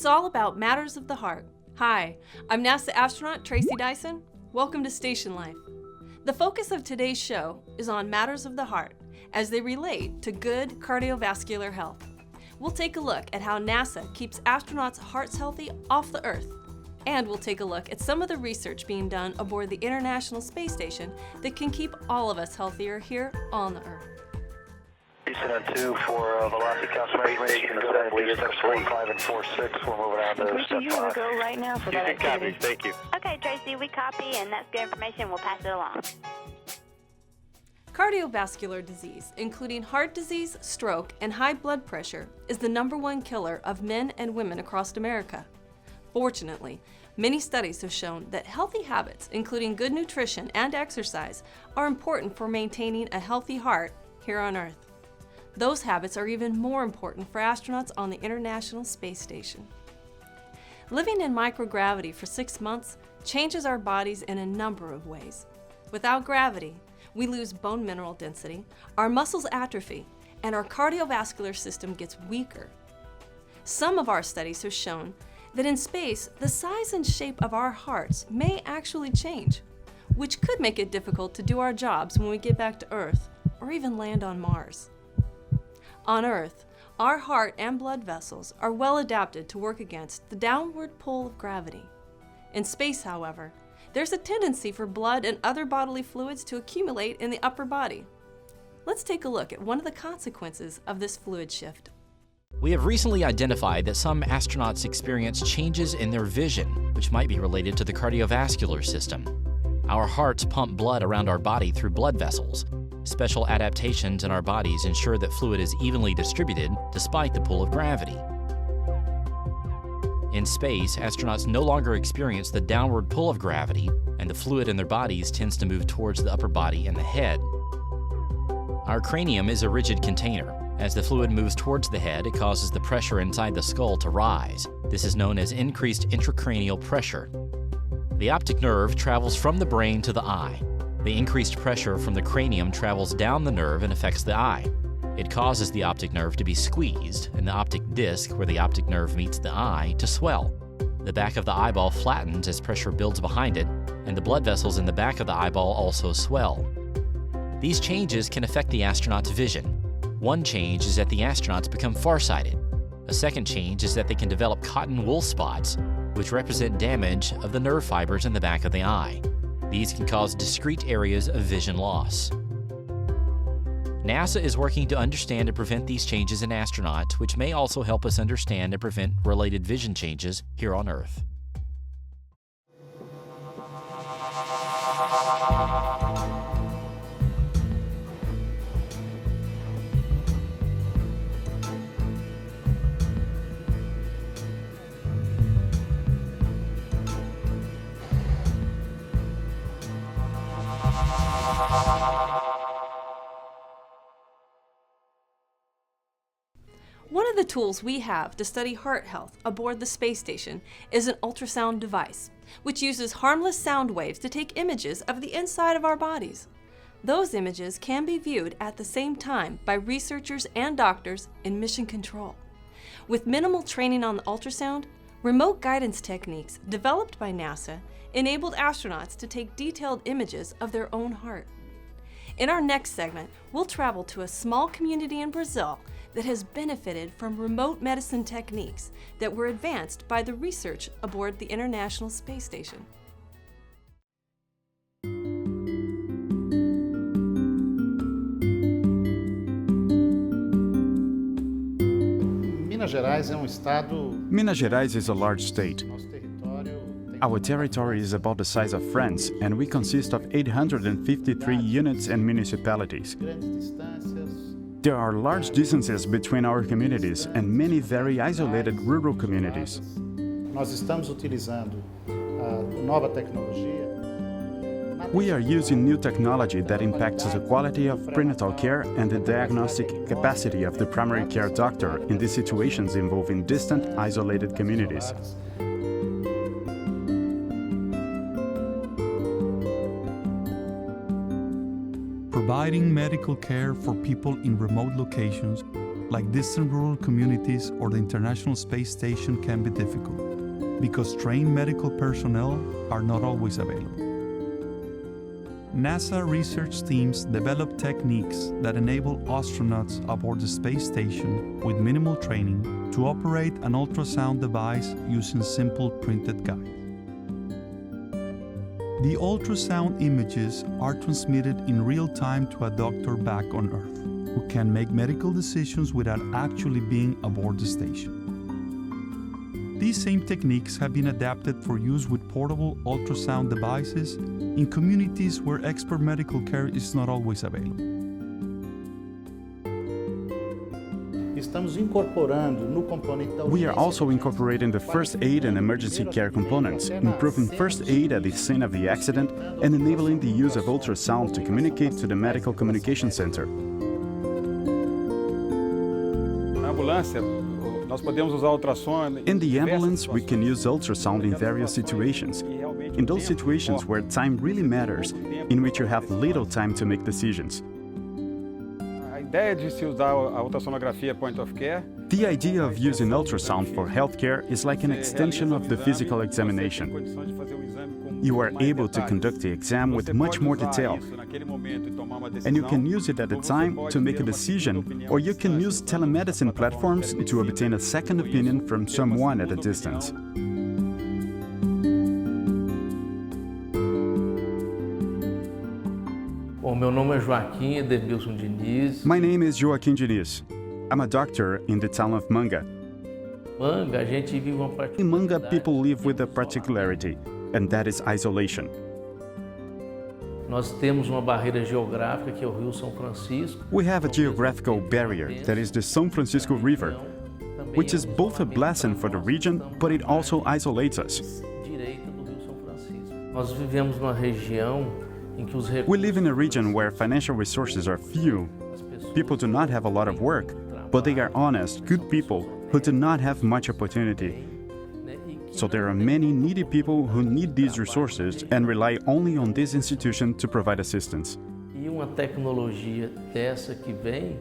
It's all about matters of the heart. Hi, I'm NASA astronaut Tracy Dyson. Welcome to StationLIFE. The focus of today's show is on matters of the heart as they relate to good cardiovascular health. We'll take a look at how NASA keeps astronauts' hearts healthy off the Earth. And we'll take a look at some of the research being done aboard the International Space Station that can keep all of us healthier here on the Earth. Houston on 2 for velocity confirmation. Go ahead and leave steps 4, 5, and 4, 6. We're moving on to Tracy, step you 5. want to go right now for that activity? Thank you. Okay, Tracy, we copy, and that's good information. We'll pass it along. Cardiovascular disease, including heart disease, stroke, and high blood pressure, is the #1 killer of men and women across America. Fortunately, many studies have shown that healthy habits, including good nutrition and exercise, are important for maintaining a healthy heart here on Earth. Those habits are even more important for astronauts on the International Space Station. Living in microgravity for 6 months changes our bodies in a number of ways. Without gravity, we lose bone mineral density, our muscles atrophy, and our cardiovascular system gets weaker. Some of our studies have shown that in space, the size and shape of our hearts may actually change, which could make it difficult to do our jobs when we get back to Earth or even land on Mars. On Earth, our heart and blood vessels are well adapted to work against the downward pull of gravity. In space, however, there's a tendency for blood and other bodily fluids to accumulate in the upper body. Let's take a look at one of the consequences of this fluid shift. We have recently identified that some astronauts experience changes in their vision, which might be related to the cardiovascular system. Our hearts pump blood around our body through blood vessels. Special adaptations in our bodies ensure that fluid is evenly distributed despite the pull of gravity. In space, astronauts no longer experience the downward pull of gravity, and the fluid in their bodies tends to move towards the upper body and the head. Our cranium is a rigid container. As the fluid moves towards the head, it causes the pressure inside the skull to rise. This is known as increased intracranial pressure. The optic nerve travels from the brain to the eye. The increased pressure from the cranium travels down the nerve and affects the eye. It causes the optic nerve to be squeezed and the optic disc, where the optic nerve meets the eye, to swell. The back of the eyeball flattens as pressure builds behind it, and the blood vessels in the back of the eyeball also swell. These changes can affect the astronaut's vision. One change is that the astronauts become farsighted. A second change is that they can develop cotton wool spots, which represent damage of the nerve fibers in the back of the eye. These can cause discrete areas of vision loss. NASA is working to understand and prevent these changes in astronauts, which may also help us understand and prevent related vision changes here on Earth. One of the tools we have to study heart health aboard the space station is an ultrasound device, which uses harmless sound waves to take images of the inside of our bodies. Those images can be viewed at the same time by researchers and doctors in mission control. With minimal training on the ultrasound, remote guidance techniques developed by NASA enabled astronauts to take detailed images of their own heart. In our next segment, we'll travel to a small community in Brazil that has benefited from remote medicine techniques that were advanced by the research aboard the International Space Station. Minas Gerais is a large state. Our territory is about the size of France, and we consist of 853 units and municipalities. There are large distances between our communities and many very isolated rural communities. We are using new technology that impacts the quality of prenatal care and the diagnostic capacity of the primary care doctor in these situations involving distant, isolated communities. Providing medical care for people in remote locations like distant rural communities or the International Space Station, can be difficult because trained medical personnel are not always available. NASA research teams develop techniques that enable astronauts aboard the space station with minimal training to operate an ultrasound device using simple printed guides. The ultrasound images are transmitted in real time to a doctor back on Earth, who can make medical decisions without actually being aboard the station. These same techniques have been adapted for use with portable ultrasound devices in communities where expert medical care is not always available. We are also incorporating the first aid and emergency care components, improving first aid at the scene of the accident and enabling the use of ultrasound to communicate to the medical communication center. In the ambulance, we can use ultrasound in various situations. In those situations where time really matters, in which you have little time to make decisions. The idea of using ultrasound for healthcare is like an extension of the physical examination. You are able to conduct the exam with much more detail. And you can use it at the time to make a decision, or you can use telemedicine platforms to obtain a second opinion from someone at a distance. My name is Joaquim Diniz. I'm a doctor in the town of Manga. In Manga, people live with a particularity, and that is isolation. We have a geographical barrier that is the São Francisco River, which is both a blessing for the region, but it also isolates us. We live in a region where financial resources are few. People do not have a lot of work, but they are honest, good people who do not have much opportunity. So there are many needy people who need these resources and rely only on this institution to provide assistance.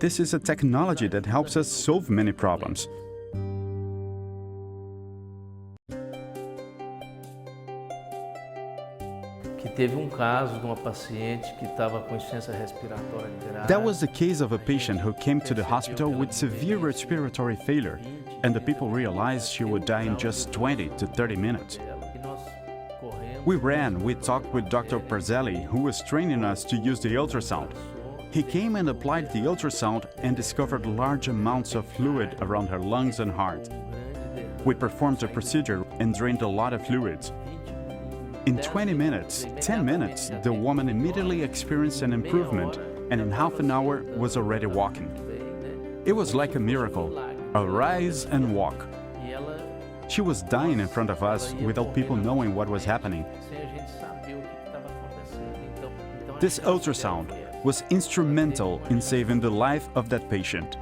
This is a technology that helps us solve many problems. That was the case of a patient who came to the hospital with severe respiratory failure, and the people realized she would die in just 20 to 30 minutes. We talked with Dr. Parzelli, who was training us to use the ultrasound. He came and applied the ultrasound and discovered large amounts of fluid around her lungs and heart. We performed the procedure and drained a lot of fluids. In 10 minutes, the woman immediately experienced an improvement, and in half an hour was already walking. It was like a miracle, a rise and walk. She was dying in front of us without people knowing what was happening. This ultrasound was instrumental in saving the life of that patient.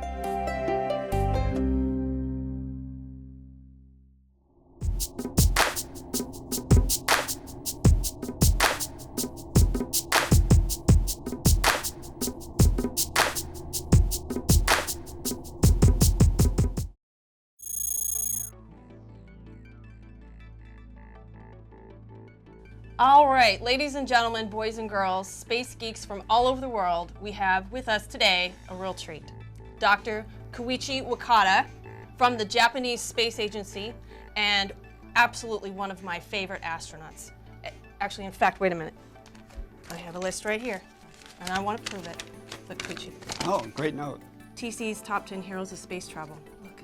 All right, ladies and gentlemen, boys and girls, space geeks from all over the world, we have with us today a real treat. Dr. Koichi Wakata from the Japanese Space Agency and absolutely one of my favorite astronauts. Actually, in fact, wait a minute. I have a list right here, and I want to prove it. Look, Koichi. Oh, great note. TC's Top 10 Heroes of Space Travel. Look.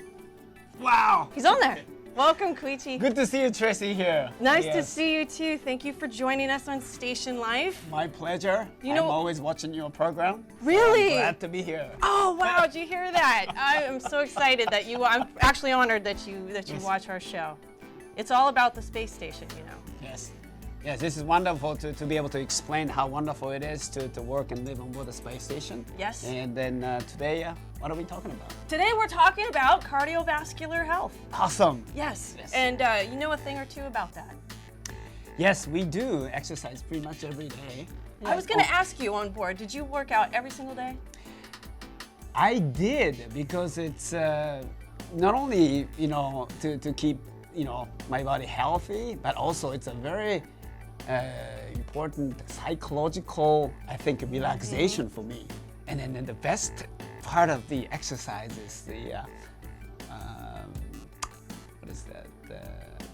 Wow! He's on there. Welcome, Koichi. Good to see you, Tracy, here. Nice to see you, too. Thank you for joining us on StationLIFE. My pleasure. I'm always watching your program. Really? I'm glad to be here. Oh, wow. Did you hear that? I am so excited that I'm actually honored that you watch our show. It's all about the space station, you know. Yes. Yes, this is wonderful to be able to explain how wonderful it is to work and live on board the space station. Yes. And then today, what are we talking about? Today we're talking about cardiovascular health. Awesome. Yes. And you know a thing or two about that? Yes, we do exercise pretty much every day. I was going to ask you on board, did you work out every single day? I did, because it's not only, you know, to keep, you know, my body healthy, but also it's a very important psychological, I think, relaxation for me. And then the best part of the exercise is the what is that?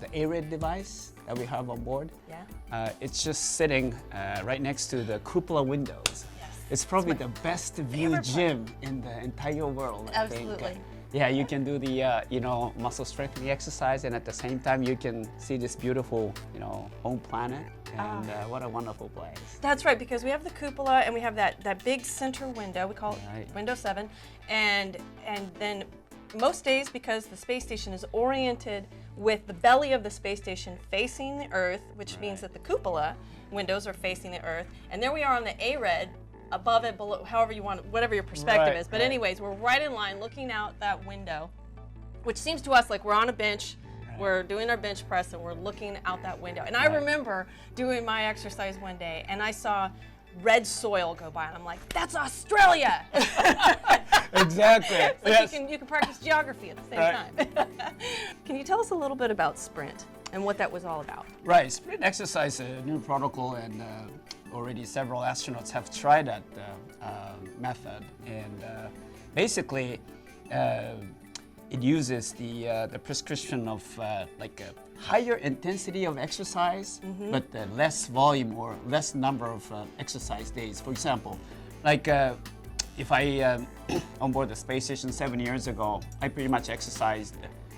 The air-raid device that we have on board. Yeah. It's just sitting right next to the cupola windows. Yes. It's probably the best view gym in the entire world, I think. Absolutely. Yeah, you can do the you know, muscle strengthening exercise, and at the same time you can see this beautiful, you know, home planet. And what a wonderful place. That's right, because we have the cupola and we have that big center window. We call it window 7, and then most days, because the space station is oriented with the belly of the space station facing the Earth, which means that the cupola windows are facing the Earth, and there we are on the A-red, above it, below, however you want, whatever your perspective is. But anyways, we're right in line looking out that window, which seems to us like we're on a bench, we're doing our bench press, and we're looking out that window. And I remember doing my exercise one day, and I saw red soil go by, and I'm like, that's Australia! Exactly. So Yes. you can practice geography at the same time. Can you tell us a little bit about Sprint and what that was all about? Right, sprint exercise, a new protocol, and already several astronauts have tried that method. And basically, it uses the prescription of like a higher intensity of exercise, but less volume or less number of exercise days. For example, like if I onboard the space station 7 years ago, I pretty much exercised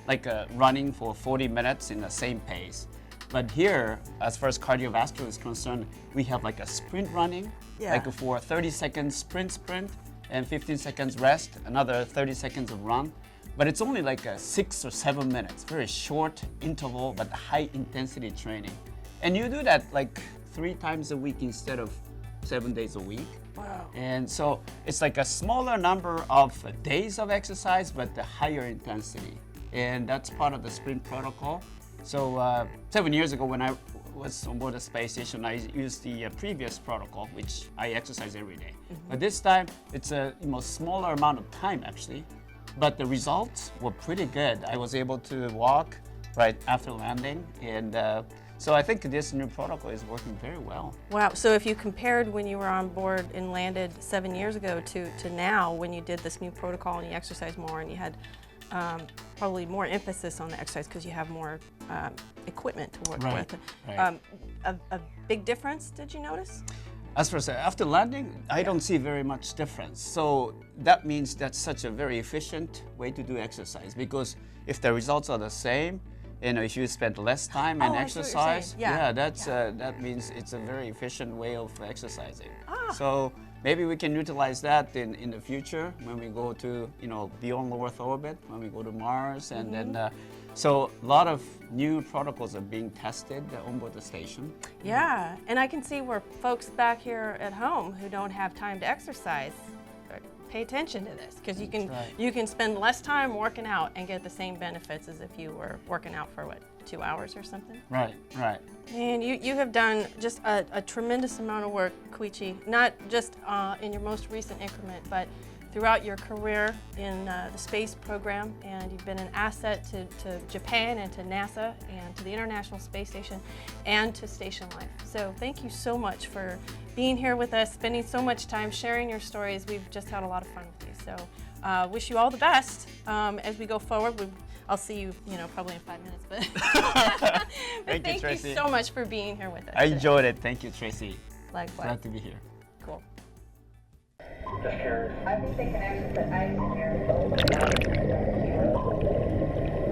like running for 40 minutes in the same pace. But here, as far as cardiovascular is concerned, we have like a sprint running, like for 30 seconds sprint, and 15 seconds rest, another 30 seconds of run. But it's only like 6 or 7 minutes, very short interval, but high intensity training. And you do that like 3 times a week instead of 7 days a week. Wow. And so it's like a smaller number of days of exercise, but the higher intensity. And that's part of the sprint protocol. So 7 years ago, when I was on board the space station, I used the previous protocol, which I exercise every day. But this time, it's a smaller amount of time actually, but the results were pretty good. I was able to walk right after landing, and so I think this new protocol is working very well. Wow, so if you compared when you were on board and landed 7 years ago to now, when you did this new protocol and you exercised more and you had probably more emphasis on the exercise because you have more equipment to work with. A big difference, did you notice? As for after landing, I don't see very much difference. So that means that's such a very efficient way to do exercise, because if the results are the same, if you spend less time in exercise, that means it's a very efficient way of exercising. So maybe we can utilize that in the future when we go to, beyond low Earth orbit, when we go to Mars, and then, so a lot of new protocols are being tested onboard the station. Yeah, and I can see where folks back here at home who don't have time to exercise, pay attention to this, because you can spend less time working out and get the same benefits as if you were working out for 2 hours or something. Right. And you have done just a tremendous amount of work, Koichi, not just in your most recent increment, but throughout your career in the space program, and you've been an asset to Japan and to NASA and to the International Space Station and to StationLIFE. So thank you so much for being here with us, spending so much time sharing your stories. We've just had a lot of fun with you. So wish you all the best as we go forward. I'll see you, probably in 5 minutes. But thank you so much for being here with us. I enjoyed it. Thank you, Tracy. Likewise. Glad to be here. Cool. Just curious. I think they can actually put ice in here.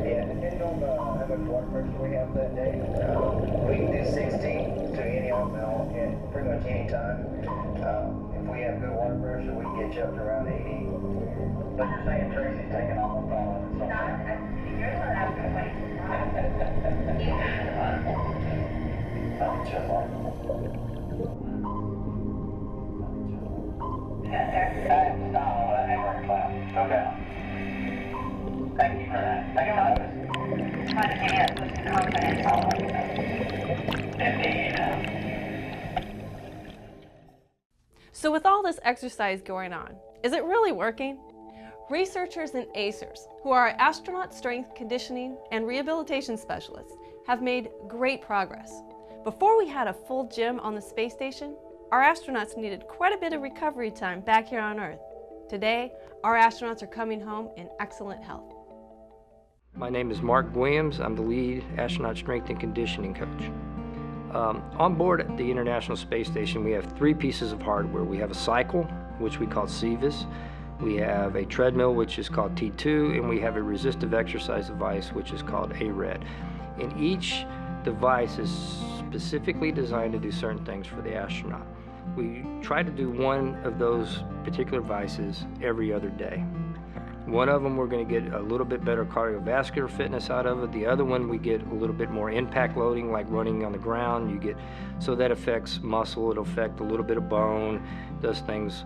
Yeah, depending on how much water pressure we have that day. We can do 60 to any now at pretty much any time. If we have good water pressure, we can get you up to around 80. But you're saying Tracy's taking almost all of it. You're the one asking Okay. Thank you for that. Thank you. Trying to get with confidence all of it. Indeed. So with all this exercise going on, is it really working? Researchers and ACERs, who are astronaut strength conditioning and rehabilitation specialists, have made great progress. Before we had a full gym on the space station, our astronauts needed quite a bit of recovery time back here on Earth. Today, our astronauts are coming home in excellent health. My name is Mark Williams. I'm the lead astronaut strength and conditioning coach. On board at the International Space Station, we have 3 pieces of hardware. We have a cycle, which we call CVIS. We have a treadmill, which is called T2, and we have a resistive exercise device, which is called ARED. And each device is specifically designed to do certain things for the astronaut. We try to do one of those particular devices every other day. One of them we're going to get a little bit better cardiovascular fitness out of it. The other one we get a little bit more impact loading, like running on the ground. So that affects muscle, it'll affect a little bit of bone, does things.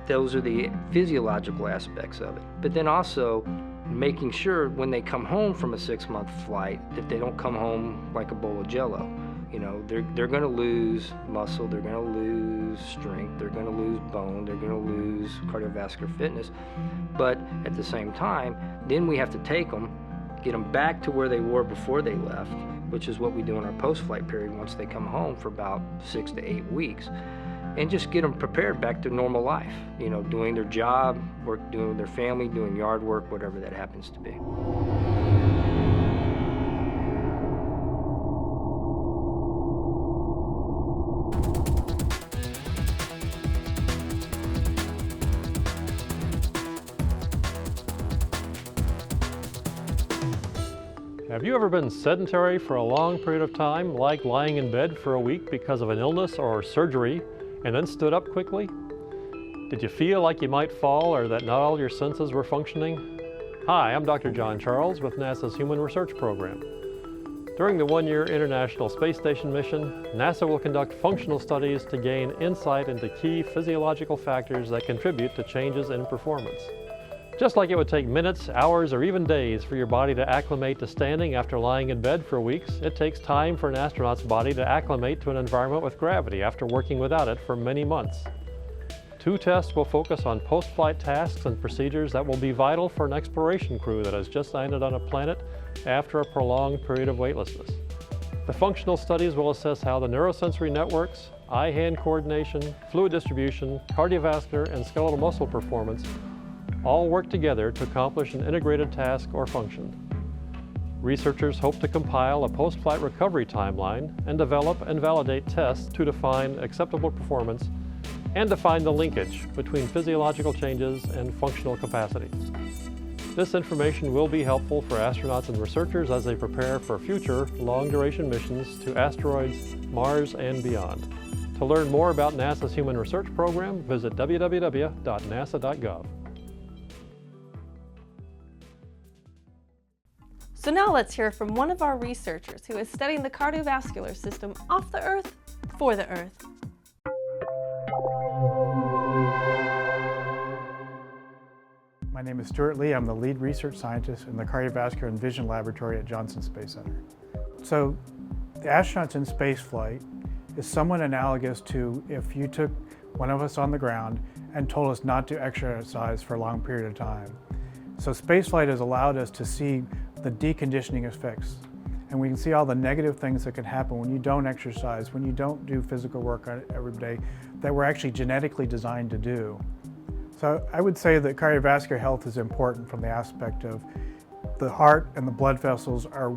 Those are the physiological aspects of it. But then also making sure when they come home from a 6-month flight that they don't come home like a bowl of Jell-O. You know, they're going to lose muscle, they're going to lose strength, they're going to lose bone, they're going to lose cardiovascular fitness. But at the same time, then we have to take them, get them back to where they were before they left, which is what we do in our post-flight period once they come home for about 6 to 8 weeks, and just get them prepared back to normal life, you know, doing their job, doing with their family, doing yard work, whatever that happens to be. Have you ever been sedentary for a long period of time, like lying in bed for a week because of an illness or surgery, and then stood up quickly? Did you feel like you might fall or that not all your senses were functioning? Hi, I'm Dr. John Charles with NASA's Human Research Program. During the 1-year International Space Station mission, NASA will conduct functional studies to gain insight into key physiological factors that contribute to changes in performance. Just like it would take minutes, hours, or even days for your body to acclimate to standing after lying in bed for weeks, it takes time for an astronaut's body to acclimate to an environment with gravity after working without it for many months. 2 tests will focus on post-flight tasks and procedures that will be vital for an exploration crew that has just landed on a planet after a prolonged period of weightlessness. The functional studies will assess how the neurosensory networks, eye-hand coordination, fluid distribution, cardiovascular, and skeletal muscle performance all work together to accomplish an integrated task or function. Researchers hope to compile a post-flight recovery timeline and develop and validate tests to define acceptable performance and define the linkage between physiological changes and functional capacity. This information will be helpful for astronauts and researchers as they prepare for future long-duration missions to asteroids, Mars, and beyond. To learn more about NASA's Human Research Program, visit www.nasa.gov. So now let's hear from one of our researchers who is studying the cardiovascular system off the Earth for the Earth. My name is Stuart Lee. I'm the lead research scientist in the Cardiovascular and Vision Laboratory at Johnson Space Center. So the astronauts in spaceflight is somewhat analogous to if you took one of us on the ground and told us not to exercise for a long period of time. So spaceflight has allowed us to see the deconditioning effects, and we can see all the negative things that can happen when you don't exercise, when you don't do physical work every day that we're actually genetically designed to do. So I would say that cardiovascular health is important from the aspect of the heart and the blood vessels are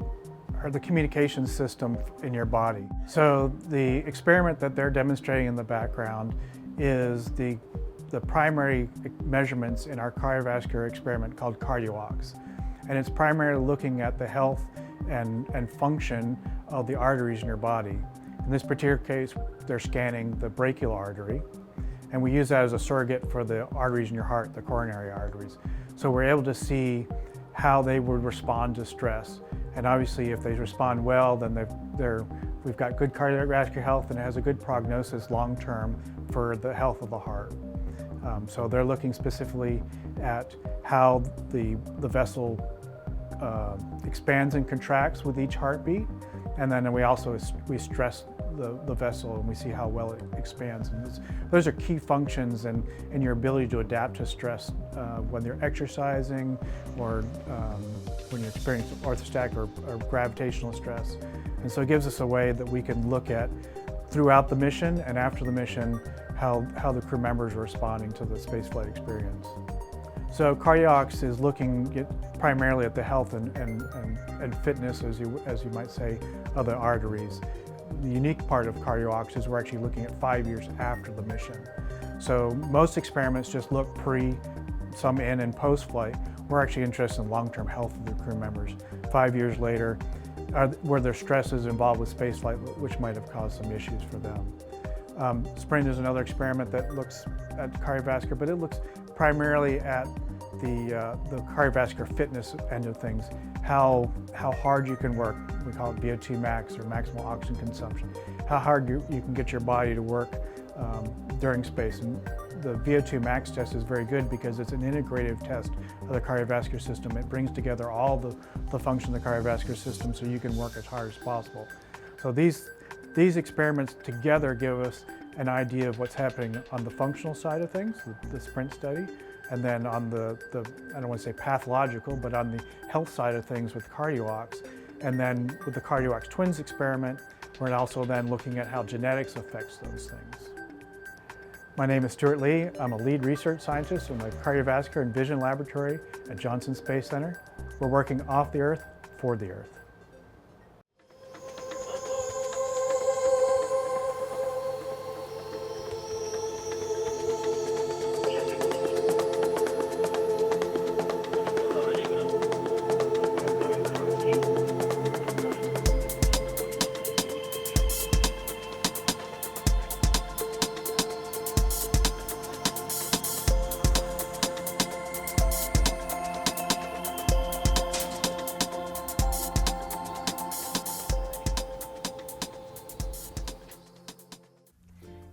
the communication system in your body. So the experiment that they're demonstrating in the background is the primary measurements in our cardiovascular experiment called CardioOx. And it's primarily looking at the health and function of the arteries in your body. In this particular case, they're scanning the brachial artery, and we use that as a surrogate for the arteries in your heart, the coronary arteries. So we're able to see how they would respond to stress. And obviously, if they respond well, then we've got good cardiovascular health, and it has a good prognosis long-term for the health of the heart. So they're looking specifically at how the vessel expands and contracts with each heartbeat, and then we stress the vessel, and we see how well it expands. And those are key functions in your ability to adapt to stress when you're exercising or when you're experiencing orthostatic or gravitational stress. And so it gives us a way that we can look at throughout the mission and after the mission how the crew members are responding to the spaceflight experience. So CardioOx is looking primarily at the health and fitness, as you might say, of the arteries. The unique part of CardioOx is we're actually looking at 5 years after the mission. So most experiments just look pre, some in and post-flight. We're actually interested in long-term health of the crew members 5 years later, where their stress is involved with spaceflight, which might have caused some issues for them. SPRINT is another experiment that looks at cardiovascular, but it looks primarily at the cardiovascular fitness end of things, how hard you can work. We call it VO2 max, or maximal oxygen consumption. How hard you can get your body to work during space. And the VO2 max test is very good because it's an integrative test of the cardiovascular system. It brings together all the function of the cardiovascular system so you can work as hard as possible. So these experiments together give us an idea of what's happening on the functional side of things, the SPRINT study, and then on the I don't want to say pathological, but on the health side of things with CardioOx. And then with the CardioOx twins experiment, we're also then looking at how genetics affects those things. My name is Stuart Lee. I'm a lead research scientist in the Cardiovascular and Vision Laboratory at Johnson Space Center. We're working off the Earth for the Earth.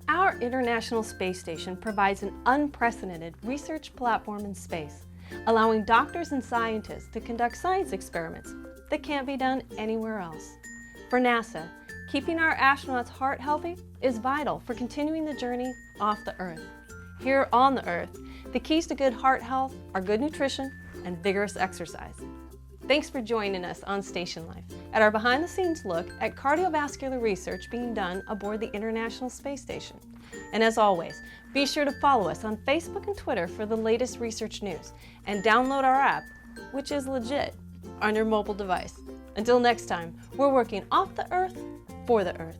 Our International Space Station provides an unprecedented research platform in space, allowing doctors and scientists to conduct science experiments that can't be done anywhere else. For NASA, keeping our astronauts' heart healthy is vital for continuing the journey off the Earth. Here on the Earth, the keys to good heart health are good nutrition and vigorous exercise. Thanks for joining us on StationLIFE at our behind-the-scenes look at cardiovascular research being done aboard the International Space Station. And as always, be sure to follow us on Facebook and Twitter for the latest research news, and download our app, which is legit, on your mobile device. Until next time, we're working off the Earth for the Earth.